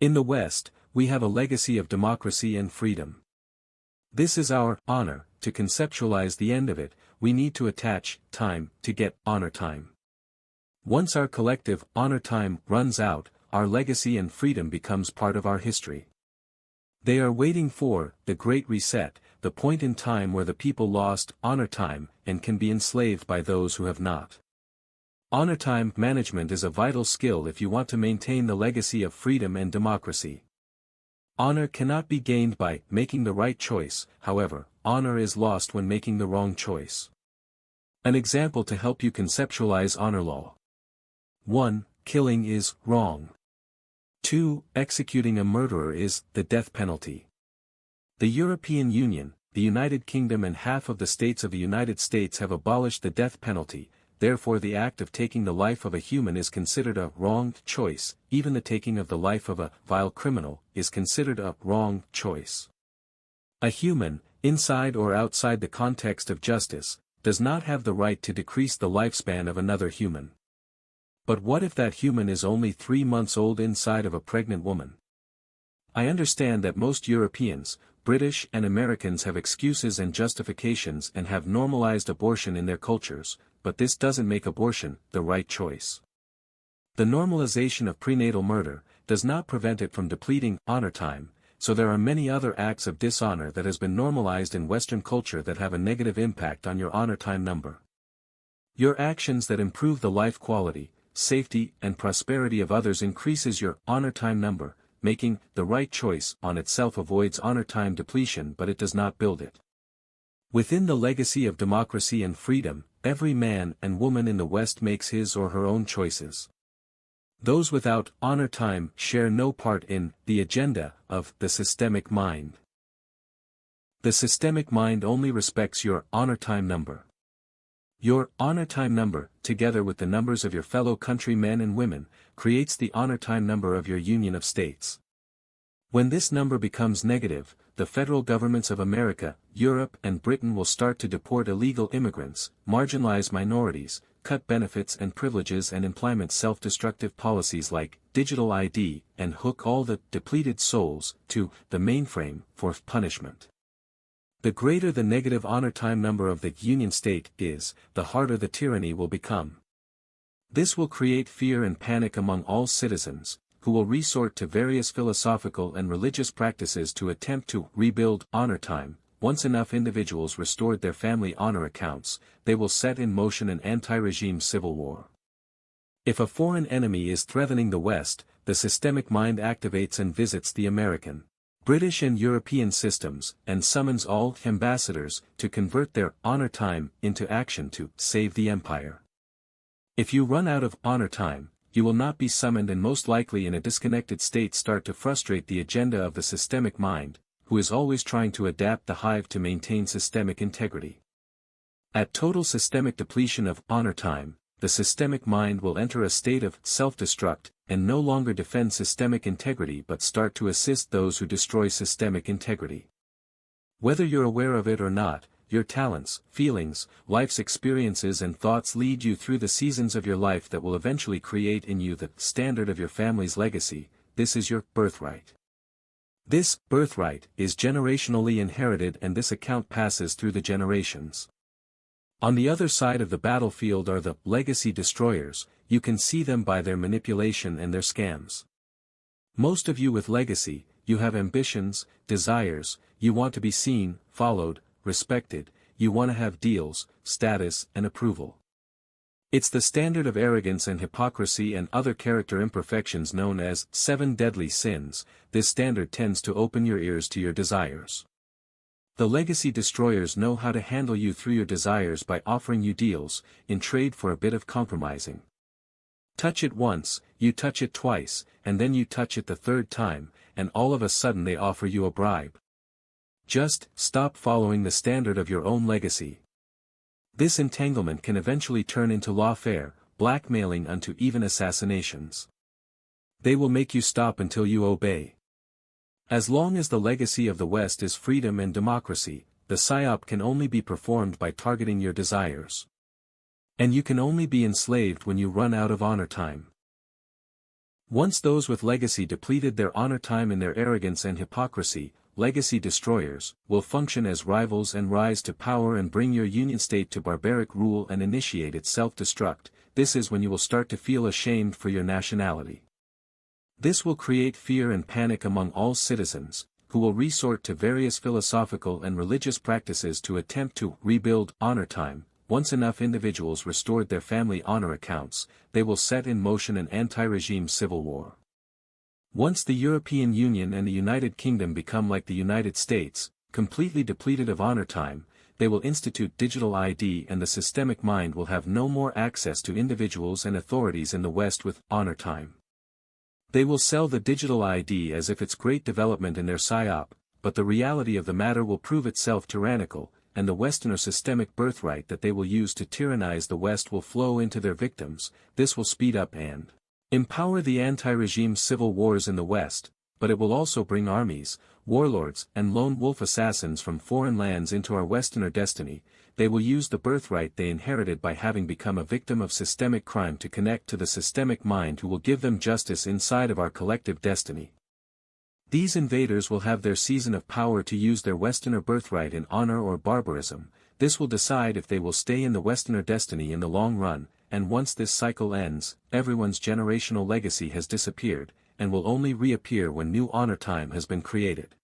In the West, we have a legacy of democracy and freedom. This is our honor. To conceptualize the end of it, we need to attach time to get honor time. Once our collective honor time runs out, our legacy and freedom becomes part of our history. They are waiting for the Great Reset, the point in time where the people lost honor time and can be enslaved by those who have not. Honor time management is a vital skill if you want to maintain the legacy of freedom and democracy. Honor cannot be gained by making the right choice, however, honor is lost when making the wrong choice. An example to help you conceptualize honor law. 1. Killing is wrong. 2. Executing a murderer is the death penalty. The European Union, the United Kingdom and half of the states of the United States have abolished the death penalty, therefore the act of taking the life of a human is considered a wrong choice, even the taking of the life of a vile criminal is considered a wrong choice. A human, inside or outside the context of justice, does not have the right to decrease the lifespan of another human. But what if that human is only 3 months old inside of a pregnant woman? I understand that most Europeans, British and Americans have excuses and justifications and have normalized abortion in their cultures, but this doesn't make abortion the right choice. The normalization of prenatal murder does not prevent it from depleting honor time, so there are many other acts of dishonor that has been normalized in Western culture that have a negative impact on your honor time number. Your actions that improve the life quality, safety and prosperity of others increases your honor time number. Making the right choice on itself avoids honor time depletion, but it does not build it. Within the legacy of democracy and freedom, every man and woman in the West makes his or her own choices. Those without honor time share no part in the agenda of the systemic mind. The systemic mind only respects your honor time number. Your honor time number, together with the numbers of your fellow countrymen and women, creates the honor time number of your Union of States. When this number becomes negative, the federal governments of America, Europe and Britain will start to deport illegal immigrants, marginalize minorities, cut benefits and privileges and implement self-destructive policies like digital ID and hook all the depleted souls to the mainframe for punishment. The greater the negative honor time number of the Union State is, the harder the tyranny will become. This will create fear and panic among all citizens, who will resort to various philosophical and religious practices to attempt to rebuild honor time. Once enough individuals restored their family honor accounts, they will set in motion an anti-regime civil war. If a foreign enemy is threatening the West, the systemic mind activates and visits the American, British and European systems, and summons all ambassadors to convert their honor time into action to save the empire. If you run out of honor time, you will not be summoned and most likely in a disconnected state start to frustrate the agenda of the systemic mind, who is always trying to adapt the hive to maintain systemic integrity. At total systemic depletion of honor time, the systemic mind will enter a state of self-destruct, and no longer defend systemic integrity but start to assist those who destroy systemic integrity. Whether you're aware of it or not, your talents, feelings, life's experiences and thoughts lead you through the seasons of your life that will eventually create in you the standard of your family's legacy. This is your birthright. This birthright is generationally inherited and this account passes through the generations. On the other side of the battlefield are the legacy destroyers. You can see them by their manipulation and their scams. Most of you with legacy, you have ambitions, desires, you want to be seen, followed, respected, you want to have deals, status and approval. It's the standard of arrogance and hypocrisy and other character imperfections known as 7 deadly sins. This standard tends to open your ears to your desires. The legacy destroyers know how to handle you through your desires by offering you deals, in trade for a bit of compromising. Touch it once, you touch it twice, and then you touch it the 3rd time, and all of a sudden they offer you a bribe. Just stop following the standard of your own legacy. This entanglement can eventually turn into lawfare, blackmailing unto even assassinations. They will make you stop until you obey. As long as the legacy of the West is freedom and democracy, the psyop can only be performed by targeting your desires. And you can only be enslaved when you run out of honor time. Once those with legacy depleted their honor time in their arrogance and hypocrisy, legacy destroyers, will function as rivals and rise to power and bring your union state to barbaric rule and initiate its self-destruct. This is when you will start to feel ashamed for your nationality. This will create fear and panic among all citizens, who will resort to various philosophical and religious practices to attempt to rebuild honor time. Once enough individuals restored their family honor accounts, they will set in motion an anti-regime civil war. Once the European Union and the United Kingdom become like the United States, completely depleted of honor time, they will institute digital ID, and the systemic mind will have no more access to individuals and authorities in the West with honor time. They will sell the digital ID as if it's great development in their psyop, but the reality of the matter will prove itself tyrannical, and the Westerner systemic birthright that they will use to tyrannize the West will flow into their victims. This will speed up and empower the anti-regime civil wars in the West, but it will also bring armies, warlords, and lone wolf assassins from foreign lands into our Westerner destiny. They will use the birthright they inherited by having become a victim of systemic crime to connect to the systemic mind who will give them justice inside of our collective destiny. These invaders will have their season of power to use their Westerner birthright in honor or barbarism. This will decide if they will stay in the Westerner destiny in the long run, and once this cycle ends, everyone's generational legacy has disappeared, and will only reappear when new honor time has been created.